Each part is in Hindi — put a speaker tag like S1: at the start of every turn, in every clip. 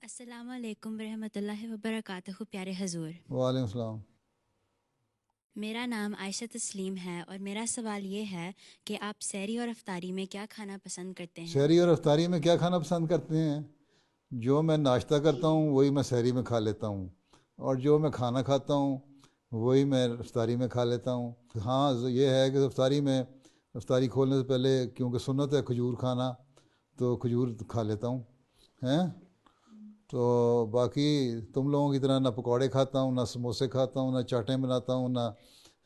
S1: अस्सलाम वालेकुम रहमतुल्लाहि व बरकातहू। प्यारे हजूर,
S2: वालेकुम सलाम।
S1: मेरा नाम आयशा तस्लीम है और मेरा सवाल ये है कि आप सहरी और अफ्तारी में क्या खाना पसंद करते हैं।
S2: शहरी और अफ्तारी में क्या खाना पसंद करते हैं? जो मैं नाश्ता करता
S1: जी।
S2: हूँ वही मैं शहरी में खा लेता हूँ, और जो मैं खाना खाता हूँ वही मैं अफ्तारी में खा लेता हूँ। हाँ, ये है कि अफ्तारी में, अफ्तारी खोलने से पहले क्योंकि सुन्नत है खजूर खाना, तो खजूर खा लेता हूँ। हैं? तो बाकी तुम लोगों की तरह ना पकौड़े खाता हूँ, ना समोसे खाता हूँ, ना चाटें बनाता हूँ, ना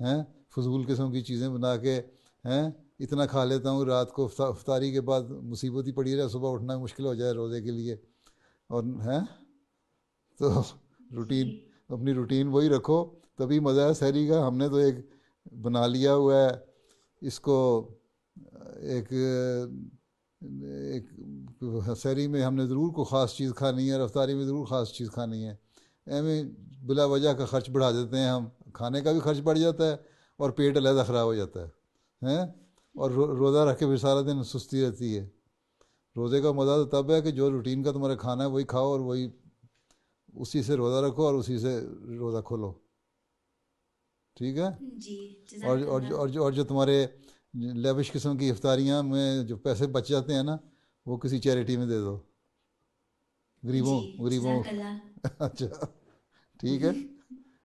S2: हैं फजूल किस्म की चीज़ें बना के हैं इतना खा लेता हूँ। रात को अफ्तारी के बाद मुसीबत ही पड़ी रहे, सुबह उठना मुश्किल हो जाए रोज़े के लिए। और हैं तो
S1: जी।
S2: रूटीन, अपनी रूटीन वही रखो, तभी मज़ा है शहरी का। हमने तो एक बना लिया हुआ है इसको, एक एक शहरी में हमने ज़रूर कोई ख़ास चीज़ खानी है, रफ्तारी में ज़रूर ख़ास चीज़ खानी है। एवं बिला वजह का खर्च बढ़ा देते हैं हम, खाने का भी खर्च बढ़ जाता है और पेट अलहदा ख़राब हो जाता है। हैं? और रोज़ा रख के फिर सारा दिन सुस्ती रहती है। रोज़े का मज़ा तो तब है कि जो रूटीन का तुम्हारा खाना है वही खाओ, और वही उसी से रोज़ा रखो और उसी से रोज़ा खोलो। ठीक है?
S1: जी,
S2: और जो तुम्हारे लेविश किस्म की इफ्तारियाँ में जो पैसे बच जाते हैं ना, वो किसी चैरिटी में दे दो, गरीबों
S1: जी,
S2: गरीबों
S1: जज़ाकल्लाह।
S2: अच्छा, ठीक है।